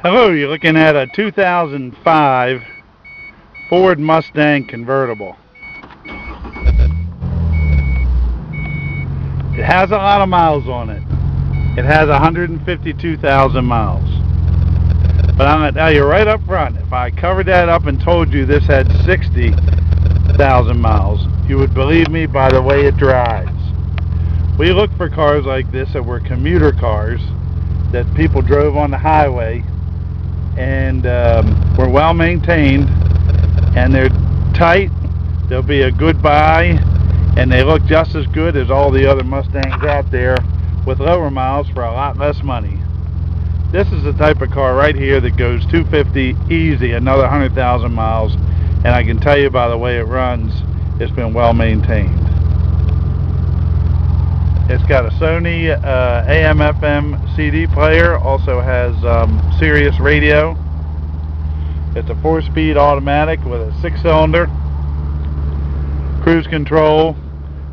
Hello, you're looking at a 2005 Ford Mustang Convertible. It has a lot of miles on it. It has 152,000 miles. But I'm going to tell you right up front, if I covered that up and told you this had 60,000 miles, you would believe me by the way it drives. We looked for cars like this that were commuter cars that people drove on the highway and were well maintained, and they're tight. They'll be a good buy, and they look just as good as all the other Mustangs out there with lower miles for a lot less money. This is the type of car right here that goes 250 easy, another 100,000 miles, and I can tell you by the way it runs, it's been well maintained. It's got a Sony AM/FM CD player, also has Sirius radio. It's a 4-speed automatic with a 6-cylinder, cruise control,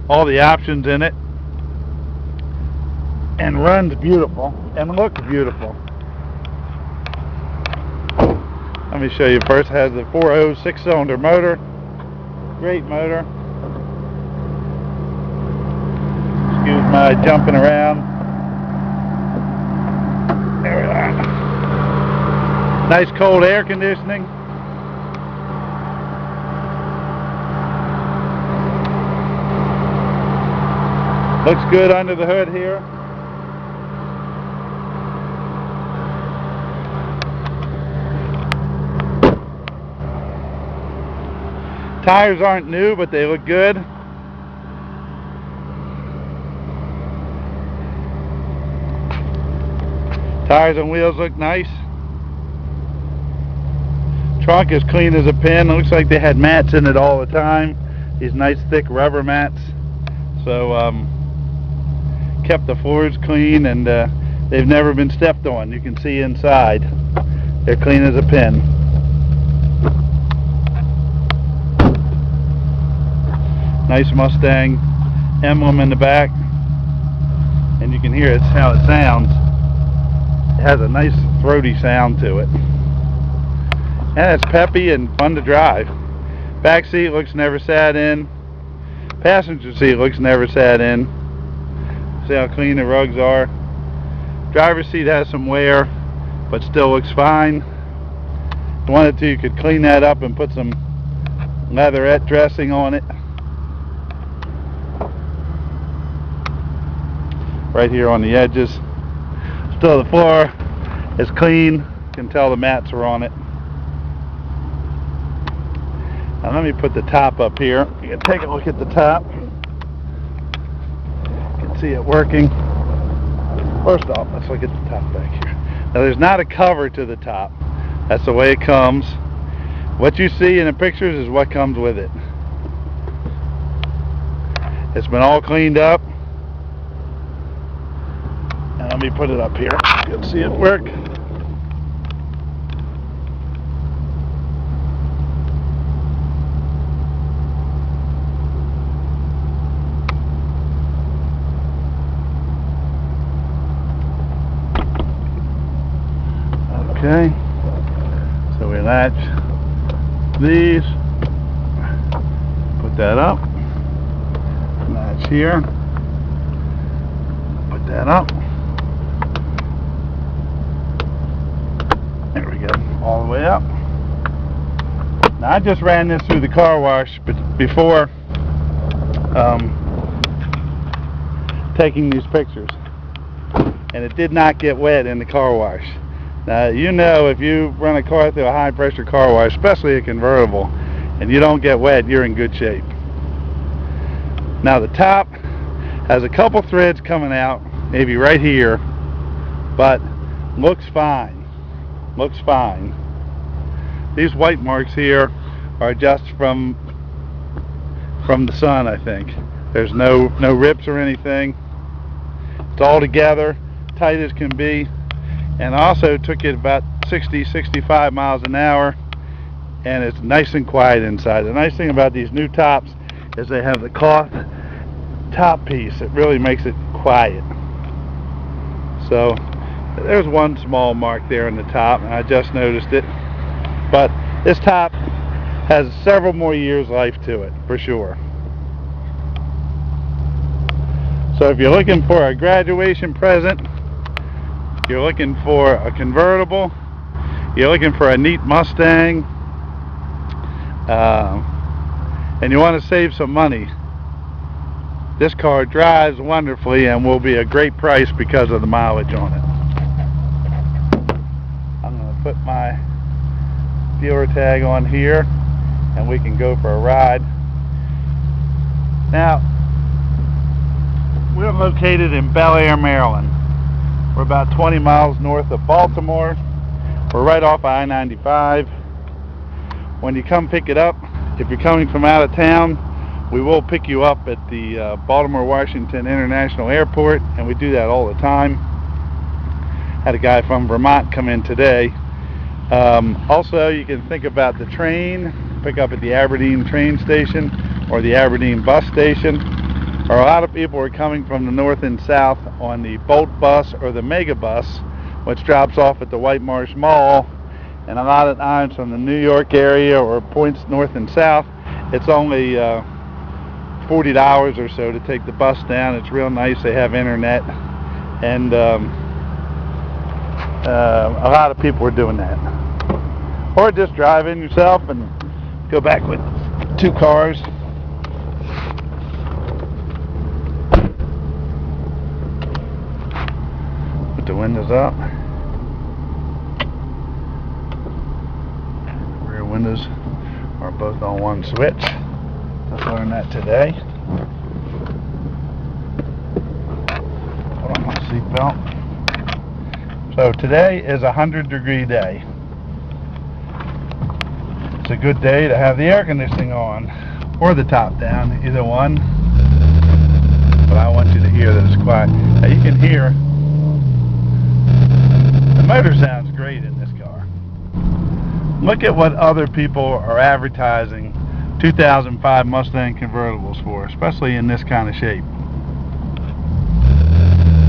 all the options in it, and runs beautiful and looks beautiful. Let me show you first. It has the 4.0 6-cylinder motor, great motor. Excuse my jumping around. There we are. Nice cold air conditioning. Looks good under the hood here. Tires aren't new, but they look good. Tires and wheels look nice. Trunk is clean as a pin. It looks like they had mats in it all the time. These nice thick rubber mats. So kept the floors clean, and they've never been stepped on. You can see inside. They're clean as a pin. Nice Mustang emblem in the back, and you can hear it's how it sounds. It has a nice throaty sound to it, and it's peppy and fun to drive. Back seat looks never sat in. Passenger seat looks never sat in. See how clean the rugs are. Driver's seat has some wear, but still looks fine. If you wanted to, you could clean that up and put some leatherette dressing on it. Right here on the edges. Still, the floor is clean. You can tell the mats are on it. Now let me put the top up here. You can take a look at the top. You can see it working. First off, let's look at the top back here. Now there's not a cover to the top. That's the way it comes. What you see in the pictures is what comes with it. It's been all cleaned up. And let me put it up here. You can see it work. Okay, so we latch these, put that up, latch here, put that up, there we go, all the way up. Now I just ran this through the car wash before taking these pictures, and it did not get wet in the car wash. Now, you know, if you run a car through a high pressure car wash, especially a convertible, and you don't get wet, you're in good shape. Now the top has a couple threads coming out, maybe right here, but looks fine. Looks fine. These white marks here are just from the sun, I think. There's no rips or anything. It's all together, tight as can be. And also took it about 60-65 miles an hour, and it's nice and quiet inside. The nice thing about these new tops is they have the cloth top piece. It really makes it quiet. So There's one small mark there in the top, and I just noticed it. But this top has several more years life to it, for sure. So if you're looking for a graduation present, you're looking for a convertible, you're looking for a neat Mustang, and you want to save some money, this car drives wonderfully and will be a great price because of the mileage on it. I'm going to put my dealer tag on here and we can go for a ride. Now, we're located in Bel Air, Maryland. We're about 20 miles north of Baltimore. We're right off I-95. When you come pick it up, if you're coming from out of town, we will pick you up at the Baltimore-Washington International Airport, and we do that all the time. Had a guy from Vermont come in today. Also, you can think about the train, pick up at the Aberdeen train station or the Aberdeen bus station. Or a lot of people are coming from the north and south on the Bolt bus or the Mega bus, which drops off at the White Marsh Mall. And a lot of times from the New York area or points north and south, it's only $40 or so to take the bus down. It's real nice. They have internet, and a lot of people are doing that. Or just drive in yourself and go back with 2 cars. Put the windows up. Rear windows are both on one switch. Just learned that today. Put on my seatbelt. So today is a 100-degree day. It's a good day to have the air conditioning on or the top down, either one. But I want you to hear that it's quiet. Now you can hear the motor sounds great in this car. Look at what other people are advertising 2005 Mustang convertibles for, especially in this kind of shape.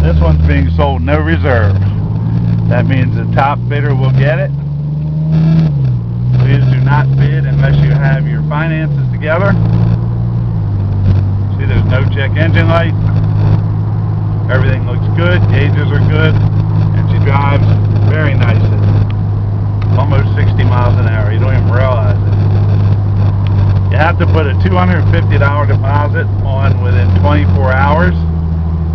This one's being sold no reserve. That means the top bidder will get it. Please do not bid unless you have your finances together. See, there's no check engine light. Everything looks good, gauges are good, and she drives very nicely. Almost 60 miles an hour. You don't even realize it. You have to put a $250 deposit on within 24 hours,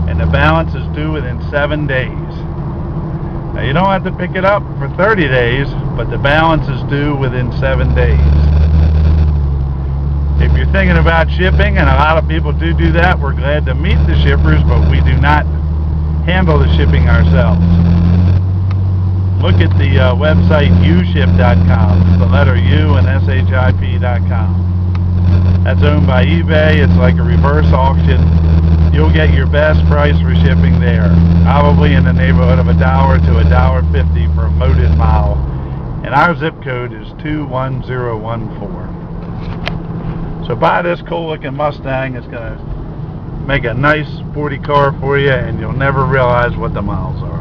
and the balance is due within 7 days. Now, you don't have to pick it up for 30 days, but the balance is due within 7 days. If you're thinking about shipping, and a lot of people do that, we're glad to meet the shippers, but we do not handle the shipping ourselves. Look at the website uship.com, the letter U and ship.com. That's owned by eBay. It's like a reverse auction. You'll get your best price for shipping there, probably in the neighborhood of $1 to $1.50 per loaded mile, and our zip code is 21014. So buy this cool looking Mustang. It's going to make a nice sporty car for you, and you'll never realize what the miles are.